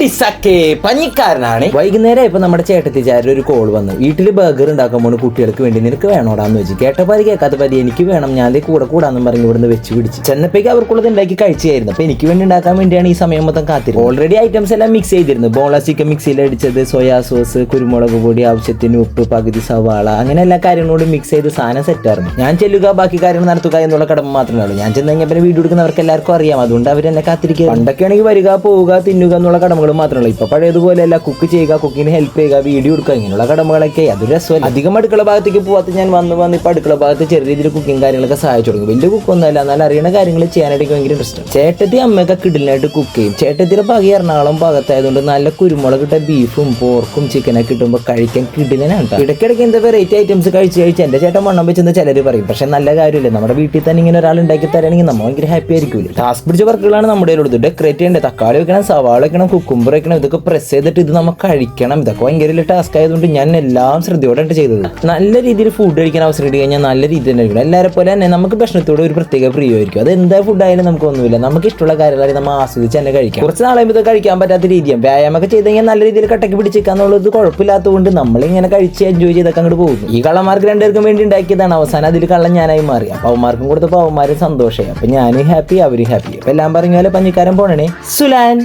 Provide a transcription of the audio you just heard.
ഡിസക്കെ പഞ്ഞിക്കാരനാണ്. വൈകുന്നേരം ഇപ്പൊ നമ്മുടെ ചേട്ടത്തിച്ചാരുടെ ഒരു കോൾ വന്നു. വീട്ടിൽ ബർഗർ ഉണ്ടാക്കുമ്പോൾ കുട്ടികൾക്ക് വേണ്ടി നിനക്ക് വേണോടാന്ന് വെച്ച്. കേട്ടപ്പാതി കേൾക്കാത്ത പതി എനിക്ക് വേണം, ഞാൻ കൂടെ കൂടാന്ന് പറഞ്ഞ് ഇവിടുന്ന് വെച്ച് പിടിച്ച് ചെന്നപ്പേക്ക് അവർക്കുള്ളത് ഉണ്ടാക്കി കഴിച്ചായിരുന്നു. അപ്പൊ എനിക്ക് വേണ്ടി ഉണ്ടാക്കാൻ വേണ്ടിയാണ് ഈ സമയം മൊത്തം കാത്തിരുന്നത്. ഓൾറെഡി ഐറ്റംസ് എല്ലാം മിക്സ് ചെയ്തിരുന്നു. ബോൺലെസ് ചിക്കൻ മിക്സിയിൽ അടിച്ചത്, സോയാ സോസ്, കുരുമുളക് പൊടി, ആവശ്യത്തിന് ഉപ്പ്, പകുതി സവാള, അങ്ങനെ എല്ലാ കാര്യങ്ങളോടും മിക്സ് ചെയ്ത് സാധനം സെറ്റായിരുന്നു. ഞാൻ ചെല്ലുക, ബാക്കി കാര്യങ്ങൾ നടത്തുക എന്നുള്ള കടമ മാത്രമേ ഉള്ളൂ. ഞാൻ ചെന്ന് കഴിഞ്ഞാൽ വീഡിയോ എടുക്കുന്നവർക്ക് എല്ലാവർക്കും അറിയാം, അതുകൊണ്ട് അവരെന്നെ കാത്തിരിക്കുക. പണ്ടൊക്കെയാണെങ്കിൽ വരിക, പോവുക, തിന്നുക എന്നുള്ള കടമകൾ മാത്രമല്ല. ഇപ്പൊ പഴയതുപോലെയല്ല, കുക്ക് ചെയ്യുക, കുക്കിന് ഹെൽപ്പ് ചെയ്യുക, വീഡിയോ എടുക്കുക, ഇങ്ങനെയുള്ള കടമകളൊക്കെ അതൊരു രസമല്ല. അധികം അടുക്കള ഭാഗത്തേക്ക് പോകാത്ത ഞാൻ വന്ന് ഇപ്പൊ അടുക്കള ഭാഗത്ത് ചെറിയ രീതിയിൽ കുക്കിംഗ് കാര്യങ്ങളൊക്കെ സഹായിച്ചു തുടങ്ങി. വലിയ കുക്കൊന്നുമല്ല, എന്നാൽ അറിയുന്ന കാര്യങ്ങൾ ചെയ്യാനായിട്ട് ഭയങ്കര ഇൻട്രസ്റ്റ്. ചേട്ടത്തി അമ്മയൊക്കെ കിടലിനായിട്ട് കുക്ക് ചെയ്യും. ചേട്ടത്തിയുടെ ഭാഗം എറണാകുളം ഭാഗത്തായതുകൊണ്ട് നല്ല കുരുമുളക് കിട്ട ബീഫും പോർക്കും ചിക്കനൊക്കെ കിട്ടുമ്പോൾ കഴിക്കാൻ കിടലിനാണ്. ഇടയ്ക്കിടയ്ക്ക് എന്താ വെറൈറ്റി ഐറ്റംസ് കഴിച്ച് എന്റെ ചേട്ടൻ വണ്ണം വെച്ചെന്ന് ചിലർ പറയും. പക്ഷെ നല്ല കാര്യമില്ല, നമ്മുടെ വീട്ടിൽ തന്നെ ഇങ്ങനെ ഒരാൾ ഉണ്ടാക്കി തരാണെങ്കിൽ നമ്മൾ ഭയങ്കര ഹാപ്പി ആയിരിക്കില്ല. ടാസ്ക് പിടിച്ച വർക്കുകളാണ് നമ്മുടെ ഉള്ളത്. ഡെക്കറേറ്റ് ചെയ്യേണ്ടത്, തക്കാളി വെക്കണം, സവാള വെക്കണം, കുക്കുംബർ വെക്കണം, ഇതൊക്കെ പ്രസ് ചെയ്തിട്ട് ഇത് നമ്മൾ കഴിക്കണം. ഇതൊക്കെ ഭയങ്കര ടാസ്ക് ആയതുകൊണ്ട് ഞാൻ എല്ലാം ശ്രദ്ധയോടെയാണ് ചെയ്തത്. നല്ല രീതിയിൽ ഫുഡ് കഴിക്കാൻ അവസരം കിട്ടി കഴിഞ്ഞാൽ നല്ല രീതിയിൽ തന്നെ കഴിക്കണം. എല്ലാവരെ പോലെ തന്നെ നമുക്ക് ഭക്ഷണത്തോട് ഒരു പ്രത്യേക പ്രിയമായിരിക്കും. അത് എന്താ ഫുഡായാലും നമുക്കൊന്നുമില്ല, നമുക്ക് ഇഷ്ടമുള്ള കാര്യങ്ങളായി നമ്മൾ ആസ്വദിച്ച് തന്നെ കഴിക്കാം. കുറച്ച് നാളെ ഇത് കഴിക്കാൻ പറ്റാത്ത രീതിയാണ്. വ്യായാമൊക്കെ ചെയ്ത് കഴിഞ്ഞാൽ നല്ല രീതിയിൽ കട്ടക്ക് പിടിച്ചേക്കാന്നുള്ളത് കുഴപ്പമില്ലാത്തതുകൊണ്ട് നമ്മളിങ്ങനെ കഴിച്ച് എൻജോയ് ചെയ്തൊക്കെ അങ്ങോട്ട് പോകുന്നു. ഈ കള്ളന്മാർക്ക് രണ്ടുപേർക്കും വേണ്ടി ഉണ്ടാക്കിയതാണ്. അവസാനം അതിൽ കള്ളം ഞാനായി മാറി. അപ്പൊ അവന്മാർക്കും കൊടുത്തപ്പോൾ അവന്മാരും സന്തോഷമായി. അപ്പൊ ഞാനും ഹാപ്പി, അവരും ഹാപ്പി. അപ്പൊ എല്ലാം പറഞ്ഞ പോലെ പഞ്ഞിക്കാരൻ പോണേ സുലാൻ.